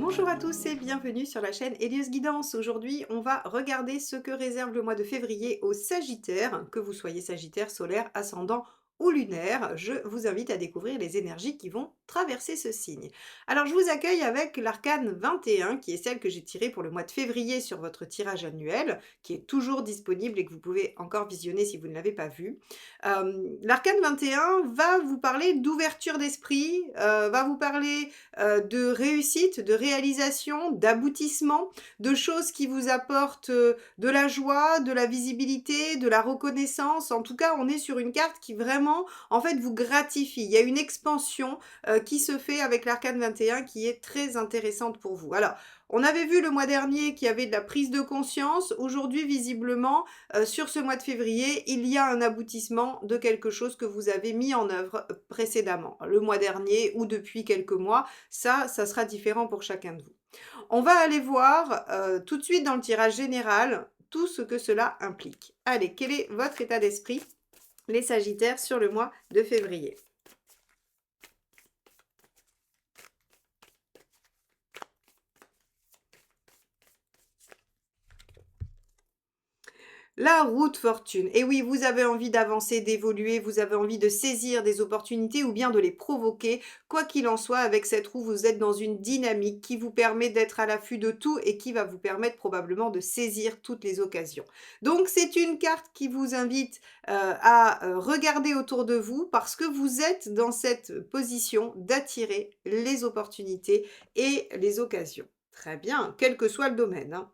Bonjour à tous et bienvenue sur la chaîne Elios Guidance. Aujourd'hui, on va regarder ce que réserve le mois de février aux Sagittaires, que vous soyez Sagittaire, solaire, ascendant ou lunaire. Je vous invite à découvrir les énergies qui vont traverser ce signe. Alors, je vous accueille avec l'arcane 21, qui est celle que j'ai tirée pour le mois de février sur votre tirage annuel, qui est toujours disponible et que vous pouvez encore visionner si vous ne l'avez pas vu. L'arcane 21 va vous parler d'ouverture d'esprit, va vous parler de réussite, de réalisation, d'aboutissement, de choses qui vous apportent de la joie, de la visibilité, de la reconnaissance. En tout cas, on est sur une carte qui vraiment, en fait, vous gratifie. Il y a une expansion qui se fait avec l'arcane 21 qui est très intéressante pour vous. Alors, on avait vu le mois dernier qu'il y avait de la prise de conscience. Aujourd'hui, visiblement, sur ce mois de février, il y a un aboutissement de quelque chose que vous avez mis en œuvre précédemment, le mois dernier ou depuis quelques mois. Ça sera différent pour chacun de vous. On va aller voir tout de suite dans le tirage général tout ce que cela implique. Allez, quel est votre état d'esprit, les Sagittaires, sur le mois de février? La route fortune. Et oui, vous avez envie d'avancer, d'évoluer, vous avez envie de saisir des opportunités ou bien de les provoquer. Quoi qu'il en soit, avec cette roue, vous êtes dans une dynamique qui vous permet d'être à l'affût de tout et qui va vous permettre probablement de saisir toutes les occasions. Donc, c'est une carte qui vous invite à regarder autour de vous parce que vous êtes dans cette position d'attirer les opportunités et les occasions. Très bien, quel que soit le domaine, hein.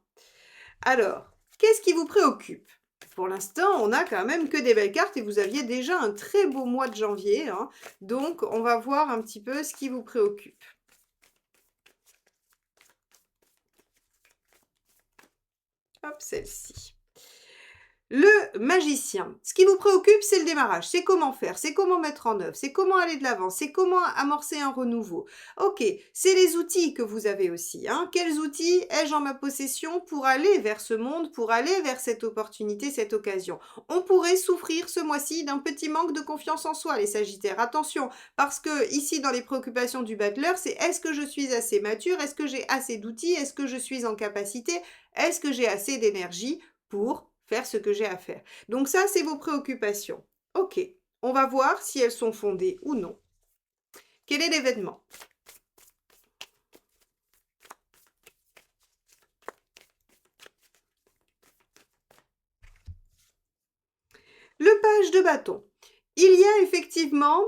Alors, qu'est-ce qui vous préoccupe? Pour l'instant, on a quand même que des belles cartes et vous aviez déjà un très beau mois de janvier, hein. Donc, on va voir un petit peu ce qui vous préoccupe. Hop, celle-ci. Le magicien. Ce qui vous préoccupe, c'est le démarrage. C'est comment faire, c'est comment mettre en œuvre, c'est comment aller de l'avant, c'est comment amorcer un renouveau. Ok, c'est les outils que vous avez aussi, hein. Quels outils ai-je en ma possession pour aller vers ce monde, pour aller vers cette opportunité, cette occasion? On pourrait souffrir ce mois-ci d'un petit manque de confiance en soi, les Sagittaires. Attention, parce que ici, dans les préoccupations du battleur, c'est est-ce que je suis assez mature? Est-ce que j'ai assez d'outils? Est-ce que je suis en capacité? Est-ce que j'ai assez d'énergie pour faire ce que j'ai à faire? Donc ça, c'est vos préoccupations. Ok, on va voir si elles sont fondées ou non. Quel est l'événement? Le page de bâton. Il y a effectivement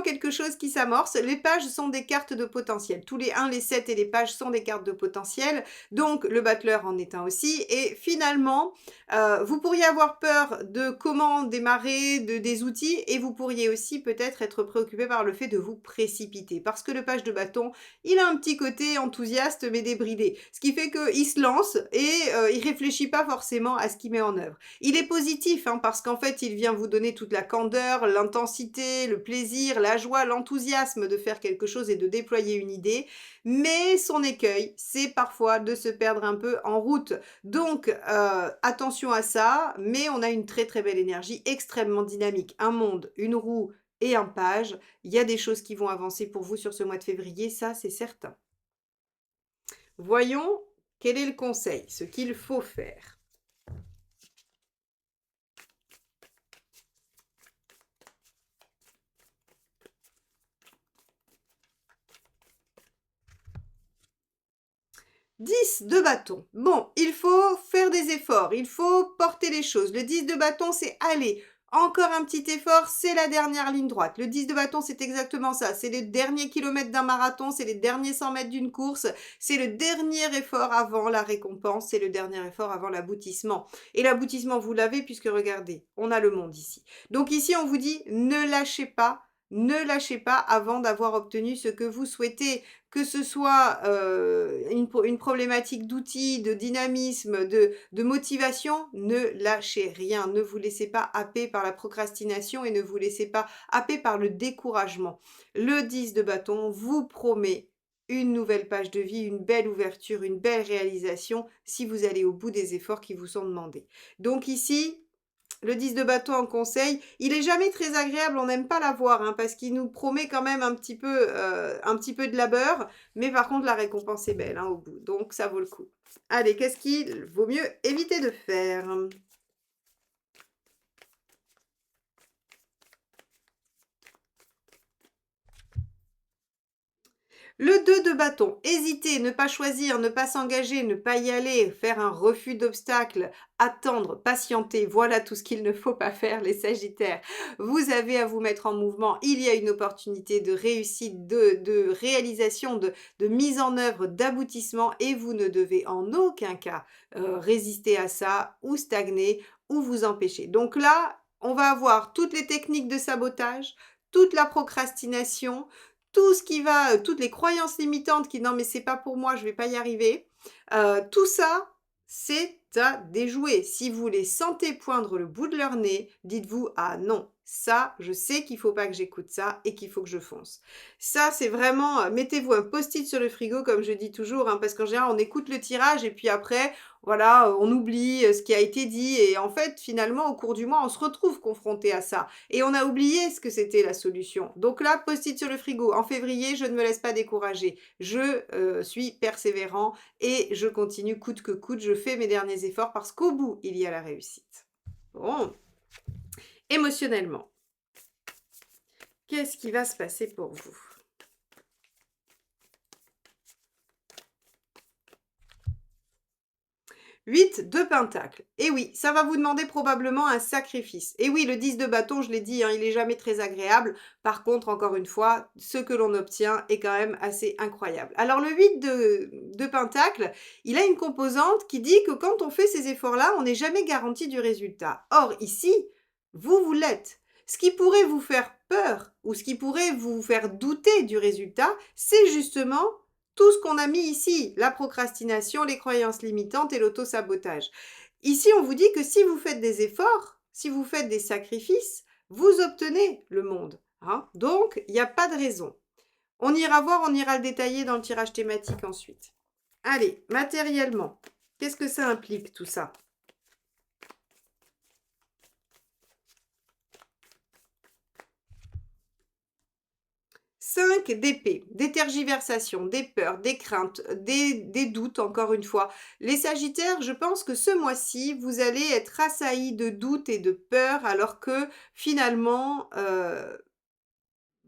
quelque chose qui s'amorce. Les pages sont des cartes de potentiel. Tous les 1, les 7 et les pages sont des cartes de potentiel. Donc, le battleur en est un aussi. Et finalement, vous pourriez avoir peur de comment démarrer, des outils, et vous pourriez aussi peut-être être préoccupé par le fait de vous précipiter. Parce que le page de bâton, il a un petit côté enthousiaste mais débridé. Ce qui fait qu'il se lance et il réfléchit pas forcément à ce qu'il met en œuvre. Il est positif, hein, parce qu'en fait, il vient vous donner toute la candeur, l'intensité, le plaisir, la joie, l'enthousiasme de faire quelque chose et de déployer une idée. Mais son écueil, c'est parfois de se perdre un peu en route. Donc, attention à ça, mais on a une très très belle énergie, extrêmement dynamique. Un monde, une roue et un page. Il y a des choses qui vont avancer pour vous sur ce mois de février, ça c'est certain. Voyons quel est le conseil, ce qu'il faut faire. Dix de bâton. Bon, il faut faire des efforts, il faut porter les choses. Le 10 de bâton, c'est aller. Encore un petit effort, c'est la dernière ligne droite. Le 10 de bâton, c'est exactement ça. C'est les derniers kilomètres d'un marathon, c'est les derniers 100 mètres d'une course, c'est le dernier effort avant la récompense, c'est le dernier effort avant l'aboutissement. Et l'aboutissement, vous l'avez puisque regardez, on a le monde ici. Donc ici, on vous dit, ne lâchez pas avant d'avoir obtenu ce que vous souhaitez, que ce soit une problématique d'outils, de dynamisme, de motivation, ne lâchez rien. Ne vous laissez pas happer par la procrastination et ne vous laissez pas happer par le découragement. Le 10 de bâton vous promet une nouvelle page de vie, une belle ouverture, une belle réalisation si vous allez au bout des efforts qui vous sont demandés. Donc ici, le 10 de bâton en conseil, il est jamais très agréable, on n'aime pas l'avoir, hein, parce qu'il nous promet quand même un petit peu de labeur, mais par contre la récompense est belle, hein, au bout, donc ça vaut le coup. Allez, qu'est-ce qu'il vaut mieux éviter de faire? Le 2 de bâton, hésiter, ne pas choisir, ne pas s'engager, ne pas y aller, faire un refus d'obstacle, attendre, patienter, voilà tout ce qu'il ne faut pas faire les Sagittaires. Vous avez à vous mettre en mouvement, il y a une opportunité de réussite, de réalisation, de mise en œuvre, d'aboutissement et vous ne devez en aucun cas résister à ça ou stagner ou vous empêcher. Donc là, on va avoir toutes les techniques de sabotage, toute la procrastination, tout ce qui va, toutes les croyances limitantes qui: «Non mais c'est pas pour moi, je vais pas y arriver», tout ça, c'est à déjouer. Si vous les sentez poindre le bout de leur nez, dites-vous: «Ah non, ça, je sais qu'il faut pas que j'écoute ça et qu'il faut que je fonce». Ça, c'est vraiment, mettez-vous un post-it sur le frigo comme je dis toujours, hein, parce qu'en général, on écoute le tirage et puis après, voilà, on oublie, ce qui a été dit et en fait, finalement, au cours du mois, on se retrouve confronté à ça et on a oublié ce que c'était la solution. Donc là, post-it sur le frigo. En février, je ne me laisse pas décourager. Je suis persévérant et je continue coûte que coûte. Je fais mes derniers efforts parce qu'au bout, il y a la réussite. Bon, émotionnellement, qu'est-ce qui va se passer pour vous? 8 de pentacle. Et oui, ça va vous demander probablement un sacrifice. Et oui, le 10 de bâton, je l'ai dit, hein, il est jamais très agréable. Par contre, encore une fois, ce que l'on obtient est quand même assez incroyable. Alors le 8 de pentacle, il a une composante qui dit que quand on fait ces efforts-là, on n'est jamais garanti du résultat. Or, ici, vous l'êtes. Ce qui pourrait vous faire peur ou ce qui pourrait vous faire douter du résultat, c'est justement tout ce qu'on a mis ici, la procrastination, les croyances limitantes et l'auto-sabotage. Ici, on vous dit que si vous faites des efforts, si vous faites des sacrifices, vous obtenez le monde, hein. Donc, il n'y a pas de raison. On ira voir, on ira le détailler dans le tirage thématique ensuite. Allez, matériellement, qu'est-ce que ça implique tout ça? 5 d'épée, des tergiversations, des peurs, des craintes, des doutes, encore une fois. Les Sagittaires, je pense que ce mois-ci, vous allez être assaillis de doutes et de peurs, alors que finalement,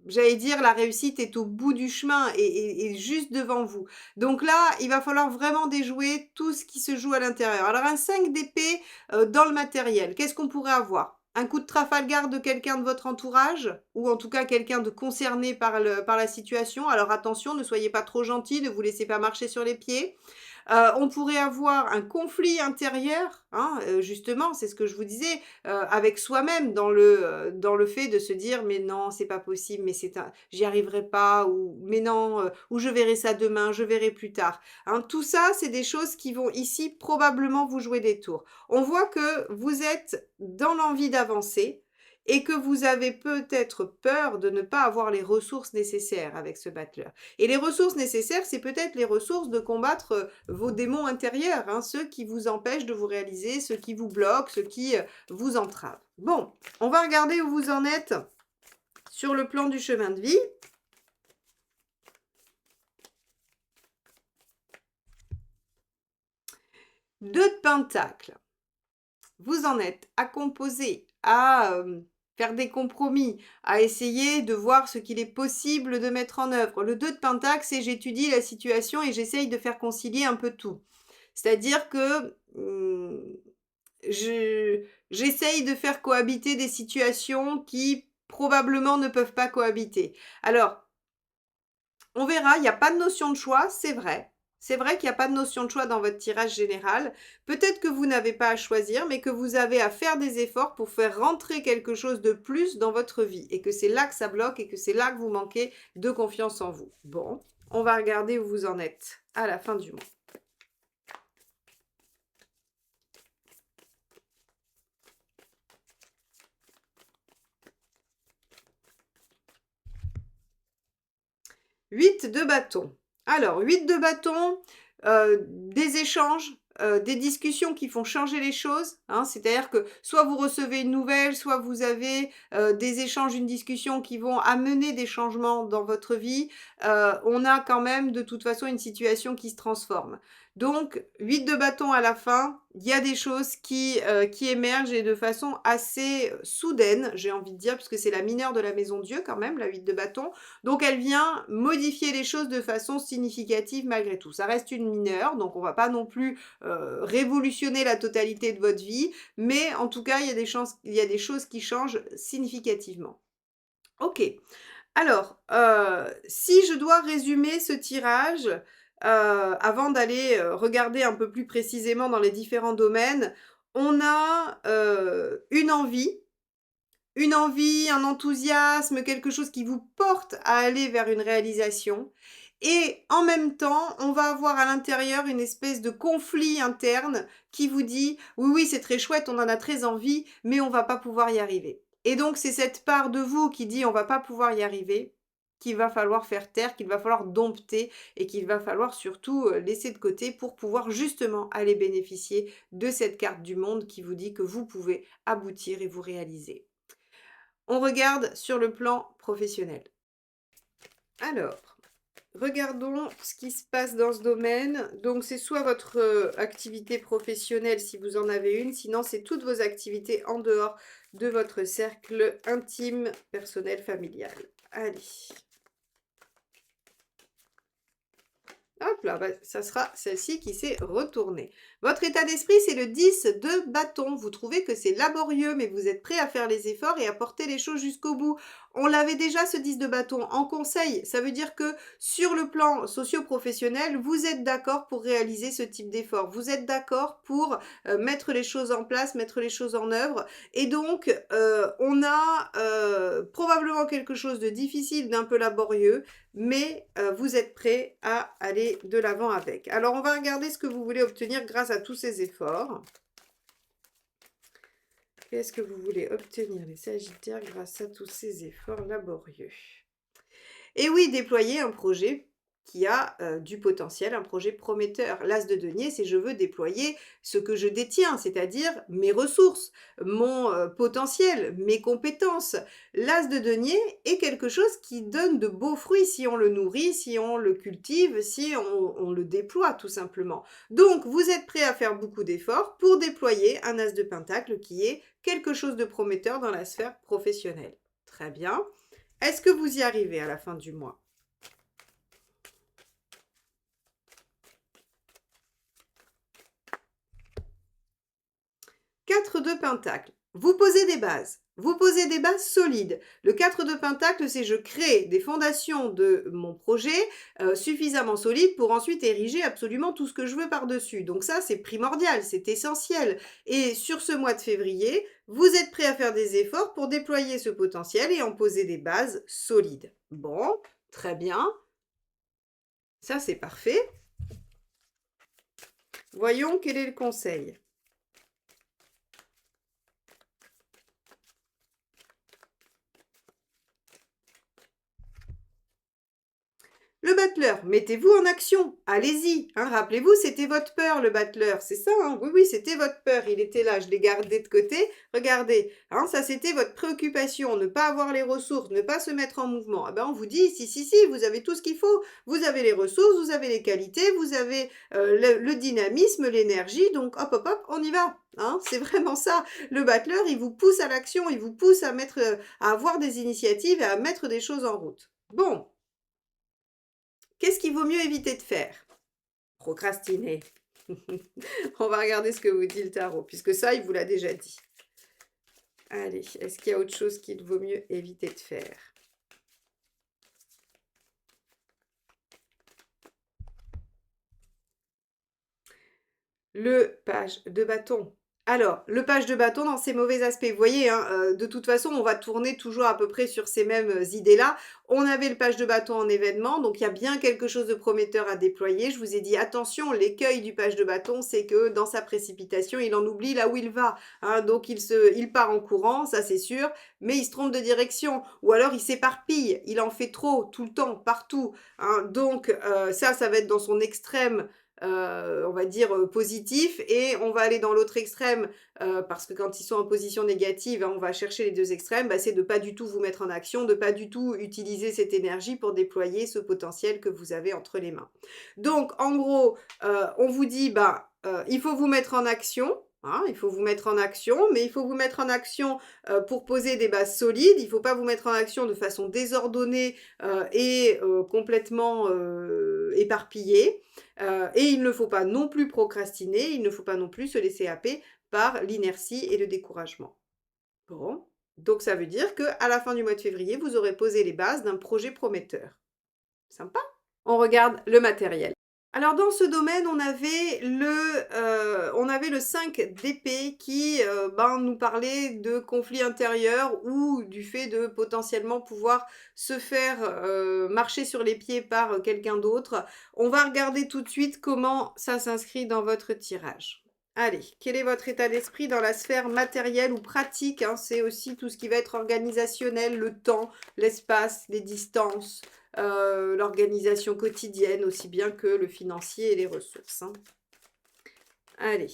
j'allais dire, la réussite est au bout du chemin et juste devant vous. Donc là, il va falloir vraiment déjouer tout ce qui se joue à l'intérieur. Alors un 5 d'épée, dans le matériel, qu'est-ce qu'on pourrait avoir? Un coup de Trafalgar de quelqu'un de votre entourage ou en tout cas quelqu'un de concerné par la situation. Alors attention, ne soyez pas trop gentil, ne vous laissez pas marcher sur les pieds. On pourrait avoir un conflit intérieur, hein, justement, c'est ce que je vous disais, avec soi-même dans le fait de se dire: «Mais non, c'est pas possible, mais c'est un j'y arriverai pas» ou «Mais non, ou je verrai ça demain, je verrai plus tard». Hein, tout ça, c'est des choses qui vont ici probablement vous jouer des tours. On voit que vous êtes dans l'envie d'avancer et que vous avez peut-être peur de ne pas avoir les ressources nécessaires avec ce battleur. Et les ressources nécessaires, c'est peut-être les ressources de combattre, vos démons intérieurs, hein, ceux qui vous empêchent de vous réaliser, ceux qui vous bloquent, ceux qui, vous entravent. Bon, on va regarder où vous en êtes sur le plan du chemin de vie. Deux de pentacle. Vous en êtes à composer, à, faire des compromis, à essayer de voir ce qu'il est possible de mettre en œuvre. Le 2 de pentacle, c'est j'étudie la situation et j'essaye de faire concilier un peu tout. C'est-à-dire que, j'essaye de faire cohabiter des situations qui probablement ne peuvent pas cohabiter. Alors, on verra, il y a pas de notion de choix, c'est vrai. C'est vrai qu'il y a pas de notion de choix dans votre tirage général. Peut-être que vous n'avez pas à choisir, mais que vous avez à faire des efforts pour faire rentrer quelque chose de plus dans votre vie et que c'est là que ça bloque et que c'est là que vous manquez de confiance en vous. Bon, on va regarder où vous en êtes à la fin du mois. 8 de bâton. Alors 8 de bâton, des échanges, des discussions qui font changer les choses, hein. C'est-à-dire que soit vous recevez une nouvelle, soit vous avez, des échanges, une discussion qui vont amener des changements dans votre vie. On a quand même de toute façon une situation qui se transforme. Donc 8 de bâton à la fin, il y a des choses qui émergent et de façon assez, soudaine, j'ai envie de dire, puisque c'est la mineure de la maison Dieu quand même, la 8 de bâton. Donc elle vient modifier les choses de façon significative malgré tout. Ça reste une mineure, donc on va pas non plus, révolutionner la totalité de votre vie, mais en tout cas, il y a des choses qui changent significativement. OK. Alors, si je dois résumer ce tirage, avant d'aller, regarder un peu plus précisément dans les différents domaines, on a, une envie, un enthousiasme, quelque chose qui vous porte à aller vers une réalisation et en même temps, on va avoir à l'intérieur une espèce de conflit interne qui vous dit: «Oui, oui, c'est très chouette, on en a très envie, mais on va pas pouvoir y arriver» et donc c'est cette part de vous qui dit: «On va pas pouvoir y arriver», qu'il va falloir faire taire, qu'il va falloir dompter et qu'il va falloir surtout, laisser de côté pour pouvoir justement aller bénéficier de cette carte du monde qui vous dit que vous pouvez aboutir et vous réaliser. On regarde sur le plan professionnel. Alors, regardons ce qui se passe dans ce domaine. Donc, c'est soit votre activité professionnelle si vous en avez une, sinon c'est toutes vos activités en dehors de votre cercle intime, personnel, familial. Allez. Hop là, bah, ça sera celle-ci qui s'est retournée. Votre état d'esprit, c'est le 10 de bâton. Vous trouvez que c'est laborieux, mais vous êtes prêt à faire les efforts et à porter les choses jusqu'au bout. On l'avait déjà, ce 10 de bâton, en conseil. Ça veut dire que sur le plan socio-professionnel, vous êtes d'accord pour réaliser ce type d'effort. Vous êtes d'accord pour mettre les choses en place, mettre les choses en œuvre. Et donc, on a probablement quelque chose de difficile, d'un peu laborieux, mais vous êtes prêt à aller de l'avant avec. Alors, on va regarder ce que vous voulez obtenir grâce à tous ces efforts. Qu'est-ce que vous voulez obtenir, les Sagittaires, grâce à tous ces efforts laborieux? Et oui, déployer un projet qui a du potentiel, un projet prometteur. L'as de denier, c'est je veux déployer ce que je détiens, c'est-à-dire mes ressources, mon potentiel, mes compétences. L'as de denier est quelque chose qui donne de beaux fruits si on le nourrit, si on le cultive, si on le déploie tout simplement. Donc, vous êtes prêt à faire beaucoup d'efforts pour déployer un as de pentacle qui est quelque chose de prometteur dans la sphère professionnelle. Très bien. Est-ce que vous y arrivez à la fin du mois? Quatre de pentacle. Vous posez des bases. Vous posez des bases solides. Le 4 de pentacle, c'est je crée des fondations de mon projet suffisamment solides pour ensuite ériger absolument tout ce que je veux par-dessus. Donc ça, c'est primordial, c'est essentiel. Et sur ce mois de février, vous êtes prêt à faire des efforts pour déployer ce potentiel et en poser des bases solides. Bon, très bien. Ça, c'est parfait. Voyons quel est le conseil. Le battleur, mettez-vous en action, allez-y, hein, rappelez-vous, c'était votre peur, le battleur, c'est ça, hein, oui, oui, c'était votre peur, il était là, je l'ai gardé de côté, regardez, hein, ça c'était votre préoccupation, ne pas avoir les ressources, ne pas se mettre en mouvement. Ah ben on vous dit, si, si, si, vous avez tout ce qu'il faut, vous avez les ressources, vous avez les qualités, vous avez le dynamisme, l'énergie, donc hop, hop, hop, on y va. Hein, c'est vraiment ça. Le battleur, il vous pousse à l'action, il vous pousse à mettre, à avoir des initiatives et à mettre des choses en route. Bon. Qu'est-ce qu'il vaut mieux éviter de faire? Procrastiner. On va regarder ce que vous dit le tarot, puisque ça, il vous l'a déjà dit. Allez, est-ce qu'il y a autre chose qu'il vaut mieux éviter de faire? Le page de bâton. Alors, le page de bâton dans ses mauvais aspects, vous voyez, hein, de toute façon, on va tourner toujours à peu près sur ces mêmes idées-là. On avait le page de bâton en événement, donc il y a bien quelque chose de prometteur à déployer. Je vous ai dit, attention, l'écueil du page de bâton, c'est que dans sa précipitation, il en oublie là où il va. Hein, donc il part en courant, ça c'est sûr, mais il se trompe de direction. Ou alors il s'éparpille, il en fait trop, tout le temps, partout. Hein, donc ça va être dans son extrême on va dire, positif et on va aller dans l'autre extrême, parce que quand ils sont en position négative, hein, on va chercher les 2 extrêmes, bah, c'est de pas du tout vous mettre en action, de pas du tout utiliser cette énergie pour déployer ce potentiel que vous avez entre les mains. Donc en gros, on vous dit, bah, il faut vous mettre en action, hein, il faut vous mettre en action, mais il faut vous mettre en action, pour poser des bases solides. Il ne faut pas vous mettre en action de façon désordonnée, et complètement, éparpillée, et il ne faut pas non plus procrastiner, il ne faut pas non plus se laisser happer par l'inertie et le découragement. Bon, donc ça veut dire qu'à la fin du mois de février, vous aurez posé les bases d'un projet prometteur. Sympa? On regarde le matériel. Alors dans ce domaine, on avait le 5 d'épée qui, ben, nous parlait de conflits intérieurs ou du fait de potentiellement pouvoir se faire, marcher sur les pieds par, quelqu'un d'autre. On va regarder tout de suite comment ça s'inscrit dans votre tirage. Allez, quel est votre état d'esprit dans la sphère matérielle ou pratique, hein? C'est aussi tout ce qui va être organisationnel, le temps, l'espace, les distances, l'organisation quotidienne, aussi bien que le financier et les ressources, hein. Allez.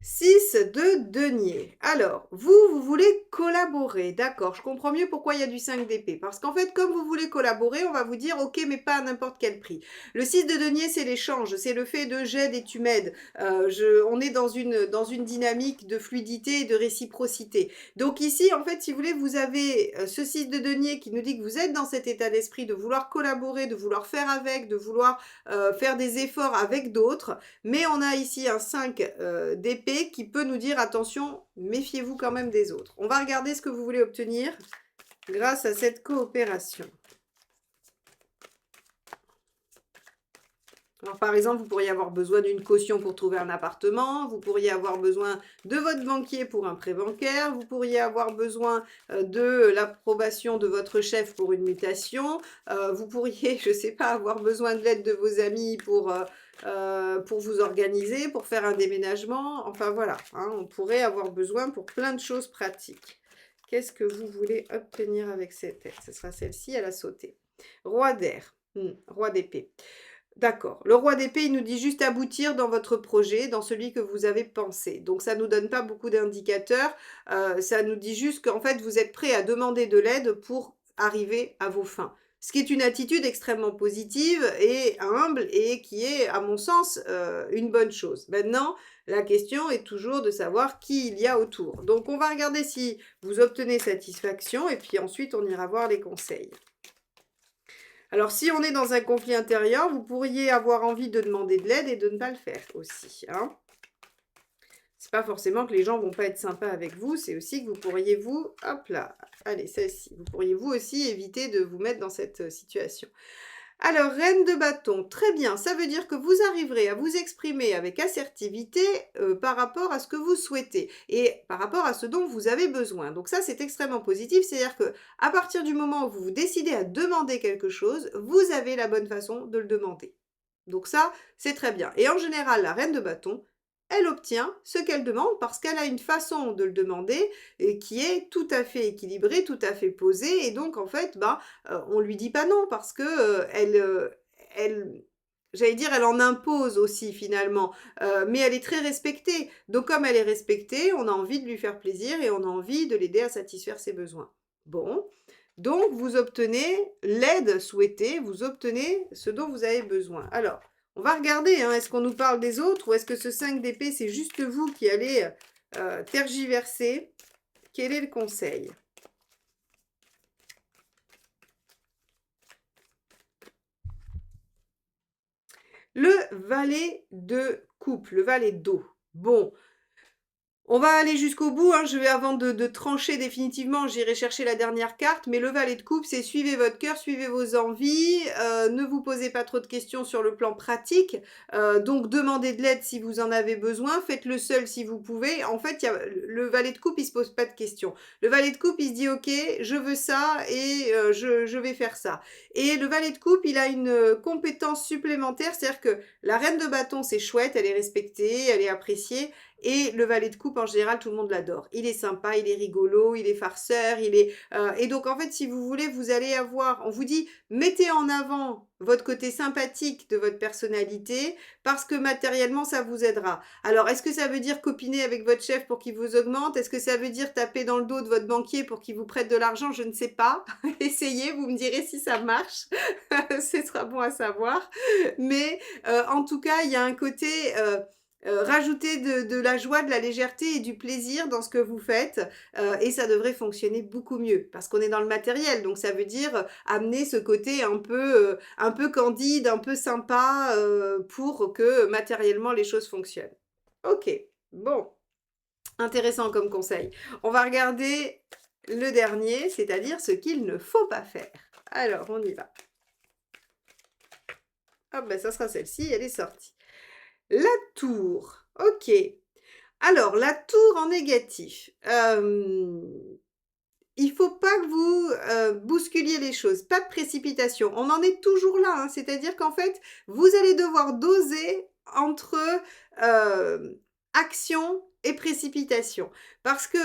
6 de denier. Alors, vous voulez collaborer. D'accord, je comprends mieux pourquoi il y a du 5 d'épée. Parce qu'en fait, comme vous voulez collaborer, on va vous dire, ok, mais pas à n'importe quel prix. Le 6 de denier, c'est l'échange, c'est le fait de j'aide et tu m'aides. On est dans une dynamique de fluidité et de réciprocité. Donc ici, en fait, si vous voulez, vous avez ce 6 de denier qui nous dit que vous êtes dans cet état d'esprit de vouloir collaborer, de vouloir faire avec, de vouloir faire des efforts avec d'autres. Mais on a ici un 5 d'épée qui peut nous dire attention, méfiez-vous quand même des autres. On va regarder ce que vous voulez obtenir grâce à cette coopération. Alors, par exemple, vous pourriez avoir besoin d'une caution pour trouver un appartement, vous pourriez avoir besoin de votre banquier pour un prêt bancaire, vous pourriez avoir besoin de l'approbation de votre chef pour une mutation, vous pourriez, je ne sais pas, avoir besoin de l'aide de vos amis pour vous organiser, pour faire un déménagement. Enfin voilà, hein, on pourrait avoir besoin pour plein de choses pratiques. Qu'est-ce que vous voulez obtenir avec cette aide? Ce sera celle-ci, elle a sauté. Roi d'air, roi d'épée. D'accord. Le roi d'épée, il nous dit juste aboutir dans votre projet, dans celui que vous avez pensé. Donc ça ne nous donne pas beaucoup d'indicateurs. Ça nous dit juste qu'en fait, vous êtes prêt à demander de l'aide pour arriver à vos fins. Ce qui est une attitude extrêmement positive et humble et qui est, à mon sens, une bonne chose. Maintenant, la question est toujours de savoir qui il y a autour. Donc on va regarder si vous obtenez satisfaction et puis ensuite on ira voir les conseils. Alors, si on est dans un conflit intérieur, vous pourriez avoir envie de demander de l'aide et de ne pas le faire aussi, hein. C'est pas forcément que les gens vont pas être sympas avec vous, c'est aussi que vous pourriez hop là, allez, celle-ci, vous pourriez vous aussi éviter de vous mettre dans cette situation. Alors, reine de bâton, très bien, ça veut dire que vous arriverez à vous exprimer avec assertivité par rapport à ce que vous souhaitez et par rapport à ce dont vous avez besoin. Donc ça, c'est extrêmement positif, c'est-à-dire que à partir du moment où vous vous décidez à demander quelque chose, vous avez la bonne façon de le demander. Donc ça, c'est très bien. Et en général, la reine de bâton, elle obtient ce qu'elle demande parce qu'elle a une façon de le demander et qui est tout à fait équilibrée, tout à fait posée. Et donc, en fait, bah, on lui dit pas non parce que elle, j'allais dire, elle en impose aussi finalement, mais elle est très respectée. Donc, comme elle est respectée, on a envie de lui faire plaisir et on a envie de l'aider à satisfaire ses besoins. Bon, donc vous obtenez l'aide souhaitée, vous obtenez ce dont vous avez besoin. Alors, on va regarder, hein, est-ce qu'on nous parle des autres ou est-ce que ce 5 d'épée, c'est juste vous qui allez tergiverser? Quel est le conseil? Le valet de coupe, le valet d'eau. Bon, on va aller jusqu'au bout, hein. Je vais avant de trancher définitivement, j'irai chercher la dernière carte, mais le valet de coupe, c'est suivez votre cœur, suivez vos envies, ne vous posez pas trop de questions sur le plan pratique, donc demandez de l'aide si vous en avez besoin, faites-le seul si vous pouvez. En fait, le valet de coupe, il se pose pas de questions. Le valet de coupe, il se dit ok, je veux ça et je vais faire ça. Et le valet de coupe, il a une compétence supplémentaire, c'est-à-dire que la reine de bâton, c'est chouette, elle est respectée, elle est appréciée. Et le valet de coupe, en général, tout le monde l'adore. Il est sympa, il est rigolo, il est farceur, il est... et donc, en fait, si vous voulez, vous allez avoir... On vous dit, mettez en avant votre côté sympathique de votre personnalité parce que matériellement, ça vous aidera. Alors, est-ce que ça veut dire copiner avec votre chef pour qu'il vous augmente? Est-ce que ça veut dire taper dans le dos de votre banquier pour qu'il vous prête de l'argent? Je ne sais pas. Essayez, vous me direz si ça marche. Ce sera bon à savoir. Mais en tout cas, il y a un côté rajouter de la joie, de la légèreté et du plaisir dans ce que vous faites et ça devrait fonctionner beaucoup mieux parce qu'on est dans le matériel. Donc ça veut dire amener ce côté un peu candide, un peu sympa pour que matériellement les choses fonctionnent. Ok, bon, intéressant comme conseil. On va regarder le dernier, c'est-à-dire ce qu'il ne faut pas faire. Alors, on y va. Ah ben ça sera celle-ci, elle est sortie. La tour. Ok. Alors, la tour en négatif. Il faut pas que vous bousculiez les choses. Pas de précipitation. On en est toujours là. Hein. C'est-à-dire qu'en fait, vous allez devoir doser entre action et précipitation. Parce que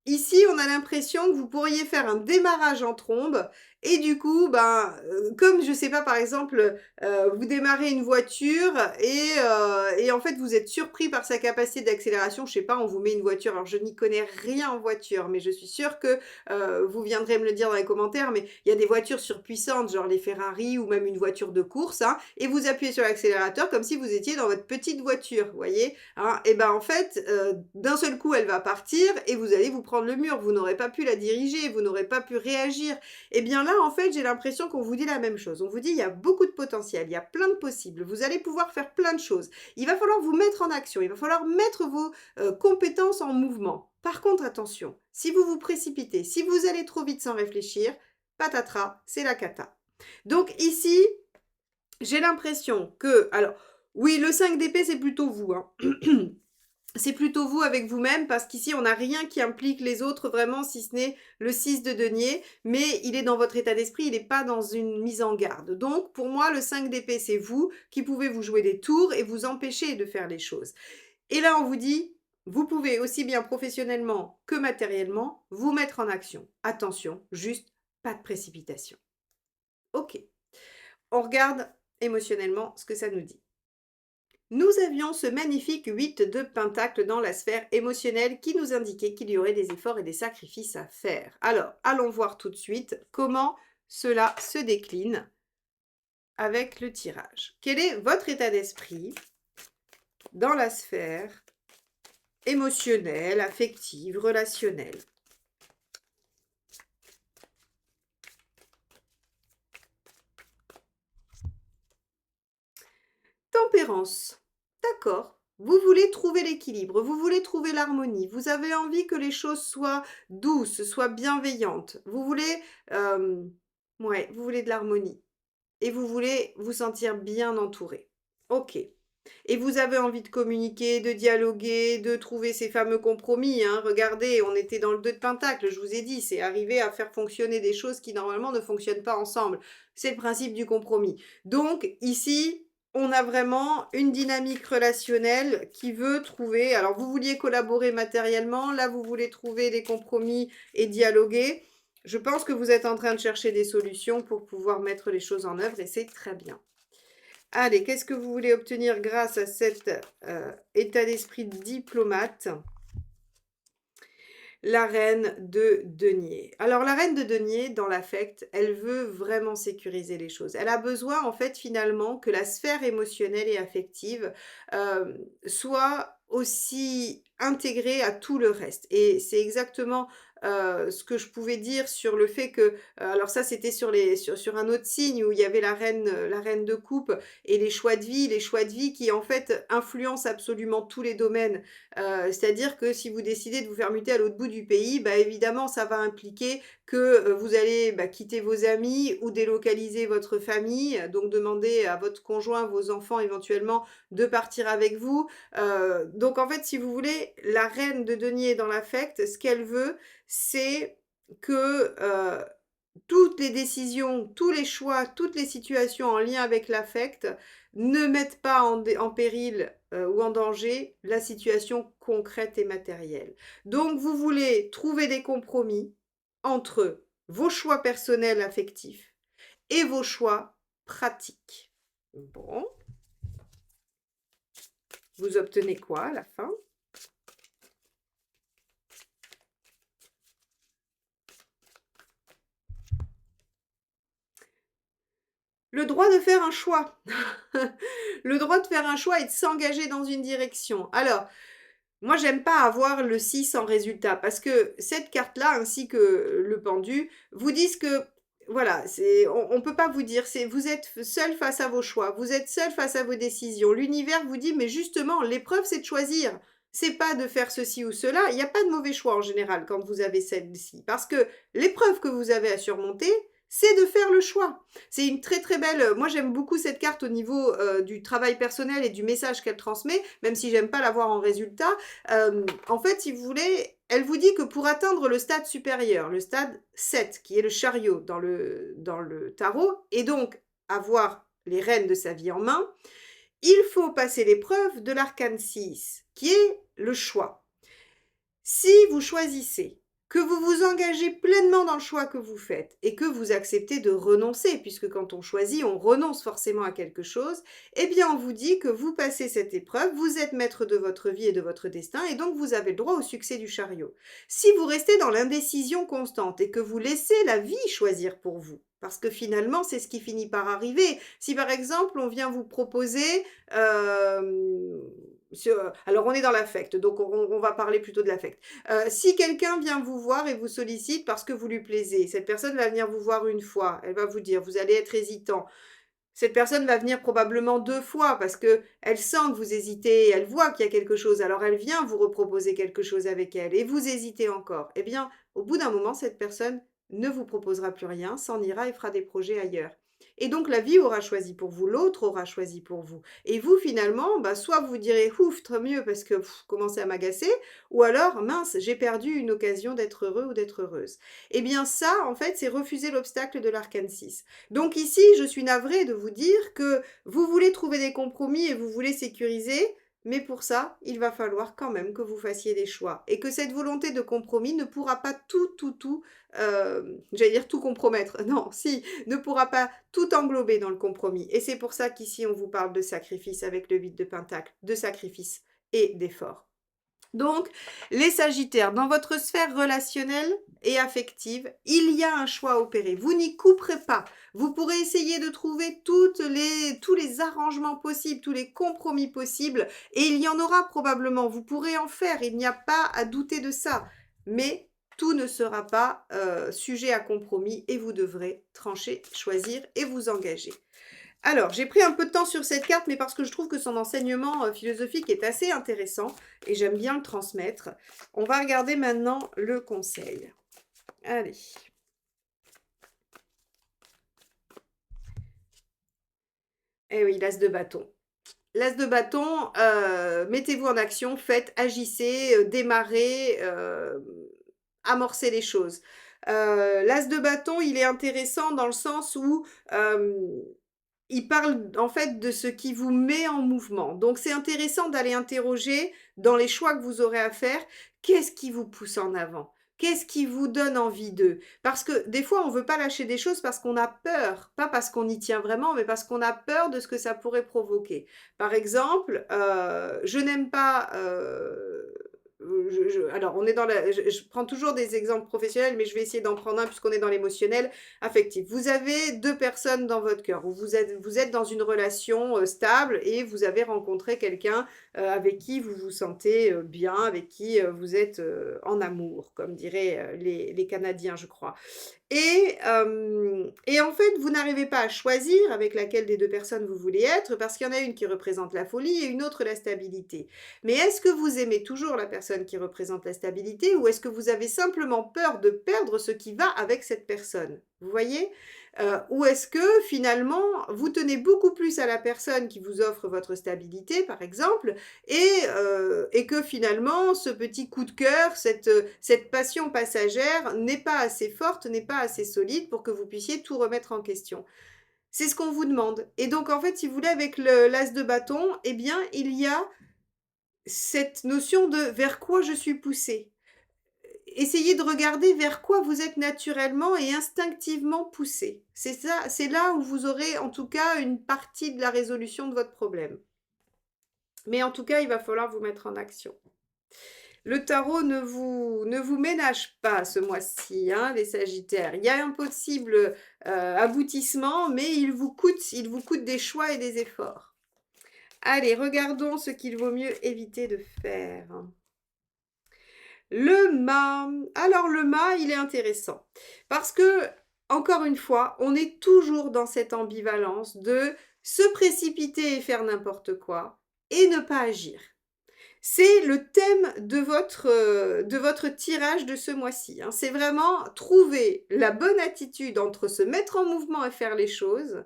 ici, on a l'impression que vous pourriez faire un démarrage en trombe et du coup, ben, comme je sais pas, par exemple, vous démarrez une voiture et en fait, vous êtes surpris par sa capacité d'accélération. Je sais pas, on vous met une voiture. Alors, je n'y connais rien en voiture, mais je suis sûre que vous viendrez me le dire dans les commentaires, mais il y a des voitures surpuissantes, genre les Ferrari ou même une voiture de course, hein, et vous appuyez sur l'accélérateur comme si vous étiez dans votre petite voiture, vous voyez, hein, et ben en fait, d'un seul coup, elle va partir et vous allez vous prendre le mur. Vous n'aurez pas pu la diriger, vous n'aurez pas pu réagir. Et bien là, en fait, j'ai l'impression qu'on vous dit la même chose. On vous dit, il y a beaucoup de potentiel, il y a plein de possibles. Vous allez pouvoir faire plein de choses. Il va falloir vous mettre en action. Il va falloir mettre vos compétences en mouvement. Par contre, attention, si vous vous précipitez, si vous allez trop vite sans réfléchir, patatras, c'est la cata. Donc ici, j'ai l'impression que... Alors, oui, le 5 d'épée, c'est plutôt vous. Hein. C'est plutôt vous avec vous-même parce qu'ici, on n'a rien qui implique les autres vraiment, si ce n'est le 6 de denier, mais il est dans votre état d'esprit, il n'est pas dans une mise en garde. Donc, pour moi, le 5 d'épée, c'est vous qui pouvez vous jouer des tours et vous empêcher de faire les choses. Et là, on vous dit, vous pouvez aussi bien professionnellement que matériellement vous mettre en action. Attention, juste pas de précipitation. Ok, on regarde émotionnellement ce que ça nous dit. Nous avions ce magnifique 8 de pentacle dans la sphère émotionnelle qui nous indiquait qu'il y aurait des efforts et des sacrifices à faire. Alors, allons voir tout de suite comment cela se décline avec le tirage. Quel est votre état d'esprit dans la sphère émotionnelle, affective, relationnelle? Tempérance. D'accord. Vous voulez trouver l'équilibre, vous voulez trouver l'harmonie, vous avez envie que les choses soient douces, soient bienveillantes. Vous voulez, ouais, vous voulez de l'harmonie et vous voulez vous sentir bien entouré. Ok. Et vous avez envie de communiquer, de dialoguer, de trouver ces fameux compromis. Hein. Regardez, on était dans le 2 de pentacle, je vous ai dit, c'est arriver à faire fonctionner des choses qui normalement ne fonctionnent pas ensemble. C'est le principe du compromis. Donc ici, on a vraiment une dynamique relationnelle qui veut trouver... Alors vous vouliez collaborer matériellement, là vous voulez trouver des compromis et dialoguer. Je pense que vous êtes en train de chercher des solutions pour pouvoir mettre les choses en œuvre et c'est très bien. Allez, qu'est-ce que vous voulez obtenir grâce à cet état d'esprit diplomate? La reine de denier. Alors, la reine de denier, dans l'affect, elle veut vraiment sécuriser les choses. Elle a besoin, en fait, finalement, que la sphère émotionnelle et affective soit aussi intégrée à tout le reste. Et c'est exactement ce que je pouvais dire sur le fait que, alors ça c'était sur un autre signe où il y avait la reine de coupe et les choix de vie qui en fait influencent absolument tous les domaines. C'est-à-dire que si vous décidez de vous faire muter à l'autre bout du pays, bah, évidemment ça va impliquer que vous allez quitter vos amis ou délocaliser votre famille, donc demander à votre conjoint, vos enfants éventuellement de partir avec vous. Donc en fait, si vous voulez, la reine de denier dans l'affect, ce qu'elle veut, c'est que toutes les décisions, tous les choix, toutes les situations en lien avec l'affect ne mettent pas en péril ou en danger la situation concrète et matérielle. Donc vous voulez trouver des compromis entre vos choix personnels affectifs et vos choix pratiques. Bon, vous obtenez quoi à la fin? Le droit de faire un choix. Le droit de faire un choix et de s'engager dans une direction. Alors, moi, j'aime pas avoir le 6 sans résultat parce que cette carte-là, ainsi que le pendu, vous disent que voilà, on peut pas vous dire, vous êtes seul face à vos choix, vous êtes seul face à vos décisions. L'univers vous dit, mais justement, l'épreuve, c'est de choisir. C'est pas de faire ceci ou cela. Il n'y a pas de mauvais choix en général quand vous avez celle-ci. Parce que l'épreuve que vous avez à surmonter, c'est de faire le choix. C'est une très très belle. Moi, j'aime beaucoup cette carte au niveau du travail personnel et du message qu'elle transmet, même si j'aime pas la voir en résultat. En fait, si vous voulez, elle vous dit que pour atteindre le stade supérieur, le stade 7, qui est le chariot dans le tarot, et donc avoir les rênes de sa vie en main, il faut passer l'épreuve de l'arcane 6, qui est le choix. Si vous choisissez, que vous vous engagez pleinement dans le choix que vous faites et que vous acceptez de renoncer, puisque quand on choisit, on renonce forcément à quelque chose, eh bien on vous dit que vous passez cette épreuve, vous êtes maître de votre vie et de votre destin, et donc vous avez le droit au succès du chariot. Si vous restez dans l'indécision constante et que vous laissez la vie choisir pour vous, parce que finalement, c'est ce qui finit par arriver. Si par exemple, on vient vous proposer alors on est dans l'affect, donc on va parler plutôt de l'affect. Si quelqu'un vient vous voir et vous sollicite parce que vous lui plaisez, cette personne va venir vous voir une fois, elle va vous dire, vous allez être hésitant. Cette personne va venir probablement 2 fois parce que elle sent que vous hésitez, elle voit qu'il y a quelque chose, alors elle vient vous reproposer quelque chose avec elle et vous hésitez encore. Eh bien, au bout d'un moment, cette personne ne vous proposera plus rien, s'en ira et fera des projets ailleurs. Et donc la vie aura choisi pour vous, l'autre aura choisi pour vous. Et vous, finalement, bah, soit vous direz ouf, très mieux parce que commencez à m'agacer, ou alors mince, j'ai perdu une occasion d'être heureux ou d'être heureuse. Eh bien, ça, en fait, c'est refuser l'obstacle de l'arcane 6. Donc, ici, je suis navrée de vous dire que vous voulez trouver des compromis et vous voulez sécuriser, mais pour ça, il va falloir quand même que vous fassiez des choix. Et que cette volonté de compromis ne pourra pas j'allais dire tout compromettre. Non, si, ne pourra pas tout englober dans le compromis. Et c'est pour ça qu'ici, on vous parle de sacrifice avec le 8 de Pentacle, de sacrifice et d'effort. Donc, les Sagittaires, dans votre sphère relationnelle et affective, il y a un choix à opérer. Vous n'y couperez pas. Vous pourrez essayer de trouver tous les arrangements possibles, tous les compromis possibles, et il y en aura probablement. Vous pourrez en faire, il n'y a pas à douter de ça. Mais tout ne sera pas sujet à compromis et vous devrez trancher, choisir et vous engager. Alors, j'ai pris un peu de temps sur cette carte, mais parce que je trouve que son enseignement philosophique est assez intéressant et j'aime bien le transmettre. On va regarder maintenant le conseil. Allez. Eh oui, l'as de bâton. L'as de bâton, mettez-vous en action, faites, agissez, démarrez, amorcez les choses. L'as de bâton, il est intéressant dans le sens où il parle en fait de ce qui vous met en mouvement. Donc c'est intéressant d'aller interroger dans les choix que vous aurez à faire, qu'est-ce qui vous pousse en avant? Qu'est-ce qui vous donne envie d'eux? Parce que des fois, on ne veut pas lâcher des choses parce qu'on a peur, pas parce qu'on y tient vraiment, mais parce qu'on a peur de ce que ça pourrait provoquer. Par exemple, je n'aime pas alors, on est dans je prends toujours des exemples professionnels, mais je vais essayer d'en prendre un puisqu'on est dans l'émotionnel affectif. Vous avez 2 personnes dans votre cœur, où vous êtes dans une relation stable et vous avez rencontré quelqu'un avec qui vous vous sentez bien, avec qui vous êtes en amour, comme diraient les Canadiens, je crois. Et en fait, vous n'arrivez pas à choisir avec laquelle des 2 personnes vous voulez être, parce qu'il y en a une qui représente la folie et une autre la stabilité. Mais est-ce que vous aimez toujours la personne qui représente la stabilité ou est-ce que vous avez simplement peur de perdre ce qui va avec cette personne? Vous voyez? Ou est-ce que finalement, vous tenez beaucoup plus à la personne qui vous offre votre stabilité, par exemple, et que finalement, ce petit coup de cœur, cette passion passagère n'est pas assez forte, n'est pas assez solide pour que vous puissiez tout remettre en question. C'est ce qu'on vous demande. Et donc, en fait, si vous voulez, avec l'as de bâton, eh bien, il y a cette notion de vers quoi je suis poussée. Essayez de regarder vers quoi vous êtes naturellement et instinctivement poussé. C'est ça, c'est là où vous aurez en tout cas une partie de la résolution de votre problème. Mais en tout cas, il va falloir vous mettre en action. Le tarot ne vous ménage pas ce mois-ci, hein, les Sagittaires. Il y a un possible aboutissement, mais il vous coûte des choix et des efforts. Allez, regardons ce qu'il vaut mieux éviter de faire. Le mât. Alors le mât, il est intéressant parce que, encore une fois, on est toujours dans cette ambivalence de se précipiter et faire n'importe quoi et ne pas agir. C'est le thème de votre tirage de ce mois-ci, hein. C'est vraiment trouver la bonne attitude entre se mettre en mouvement et faire les choses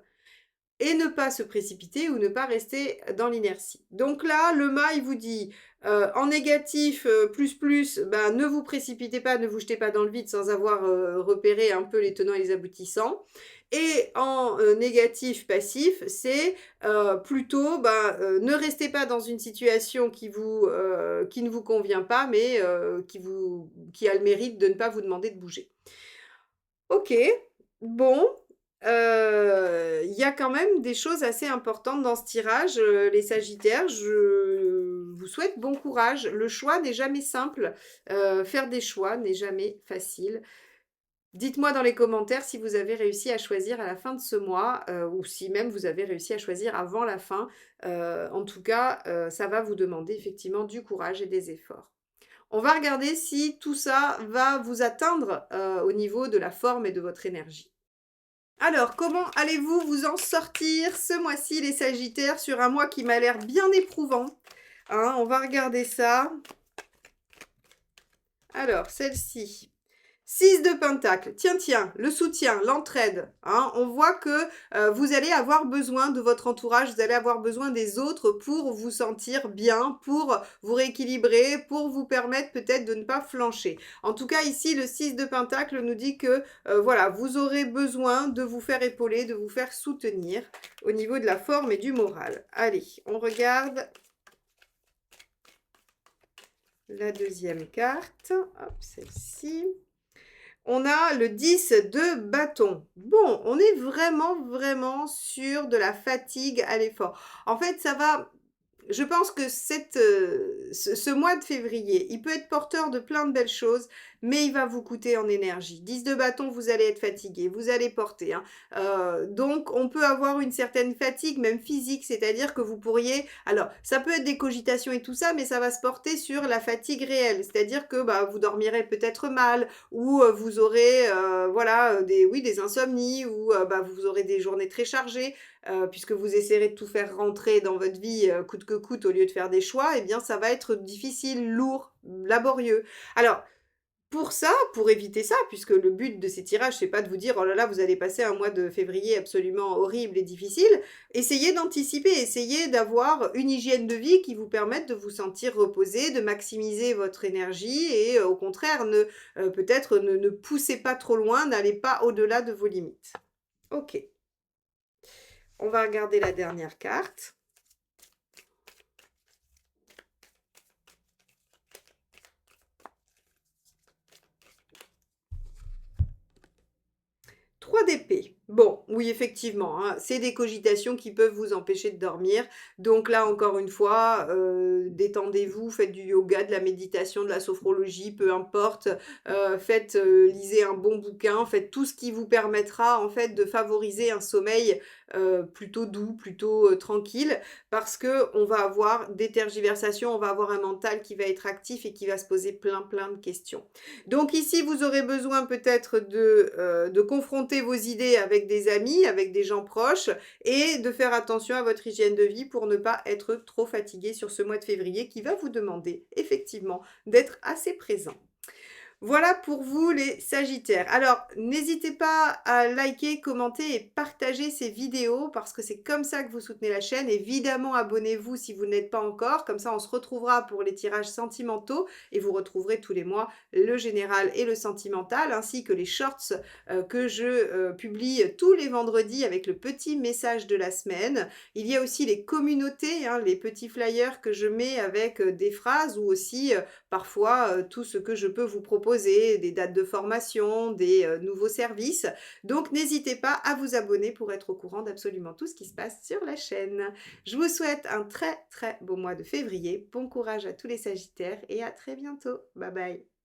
et ne pas se précipiter ou ne pas rester dans l'inertie. Donc là, le mât, il vous dit, en négatif, plus, ben, ne vous précipitez pas, ne vous jetez pas dans le vide sans avoir, repéré un peu les tenants et les aboutissants. Et en, négatif passif, c'est, plutôt, ben, ne restez pas dans une situation qui ne vous convient pas, mais, qui a le mérite de ne pas vous demander de bouger. OK, bon, il y a quand même des choses assez importantes dans ce tirage, les Sagittaires. Je vous souhaite bon courage. Le choix n'est jamais simple, faire des choix n'est jamais facile. Dites-moi dans les commentaires si vous avez réussi à choisir à la fin de ce mois, ou si même vous avez réussi à choisir avant la fin. En tout cas, ça va vous demander effectivement du courage et des efforts. On va regarder si tout ça va vous atteindre, au niveau de la forme et de votre énergie. Alors, comment allez-vous vous en sortir ce mois-ci, les Sagittaires, sur un mois qui m'a l'air bien éprouvant? Hein, on va regarder ça. Alors, celle-ci. 6 de Pentacle. Tiens, le soutien, l'entraide. Hein. On voit que vous allez avoir besoin de votre entourage, vous allez avoir besoin des autres pour vous sentir bien, pour vous rééquilibrer, pour vous permettre peut-être de ne pas flancher. En tout cas, ici, le 6 de Pentacle nous dit que voilà, vous aurez besoin de vous faire épauler, de vous faire soutenir au niveau de la forme et du moral. Allez, on regarde la deuxième carte. Hop, celle-ci. On a le 10 de bâton. Bon, on est vraiment sur de la fatigue à l'effort. En fait, ça va je pense que ce mois de février, il peut être porteur de plein de belles choses, mais il va vous coûter en énergie. 10 de bâton, vous allez être fatigué, vous allez porter, hein. Donc on peut avoir une certaine fatigue, même physique, c'est-à-dire que vous pourriez alors ça peut être des cogitations et tout ça, mais ça va se porter sur la fatigue réelle. C'est-à-dire que, bah, vous dormirez peut-être mal ou, vous aurez, voilà, des insomnies ou, bah, vous aurez des journées très chargées. Puisque vous essayerez de tout faire rentrer dans votre vie, coûte que coûte au lieu de faire des choix, eh bien ça va être difficile, lourd, laborieux. Alors pour ça, pour éviter ça, puisque le but de ces tirages, c'est pas de vous dire: «Oh là là, vous allez passer un mois de février absolument horrible et difficile», essayez d'anticiper, essayez d'avoir une hygiène de vie qui vous permette de vous sentir reposé, de maximiser votre énergie et au contraire peut-être ne poussez pas trop loin, n'allez pas au-delà de vos limites. OK. On va regarder la dernière carte. 3 d'épée. Bon, oui, effectivement, hein, c'est des cogitations qui peuvent vous empêcher de dormir. Donc là, encore une fois, détendez-vous, faites du yoga, de la méditation, de la sophrologie, peu importe. Lisez un bon bouquin, faites tout ce qui vous permettra, en fait, de favoriser un sommeil, plutôt doux, plutôt, tranquille. Parce que on va avoir des tergiversations, on va avoir un mental qui va être actif et qui va se poser plein de questions. Donc ici, vous aurez besoin peut-être de confronter vos idées avec des amis, avec des gens proches et de faire attention à votre hygiène de vie pour ne pas être trop fatigué sur ce mois de février qui va vous demander effectivement d'être assez présent. Voilà pour vous les Sagittaires. Alors, n'hésitez pas à liker, commenter et partager ces vidéos parce que c'est comme ça que vous soutenez la chaîne. Évidemment, abonnez-vous si vous n'êtes pas encore. Comme ça, on se retrouvera pour les tirages sentimentaux et vous retrouverez tous les mois le général et le sentimental ainsi que les shorts que je publie tous les vendredis avec le petit message de la semaine. Il y a aussi les communautés, hein, les petits flyers que je mets avec des phrases ou aussi parfois tout ce que je peux vous proposer, des dates de formation, des nouveaux services. Donc n'hésitez pas à vous abonner pour être au courant d'absolument tout ce qui se passe sur la chaîne. Je vous souhaite un très très beau mois de février. Bon courage à tous les Sagittaires et à très bientôt. Bye bye.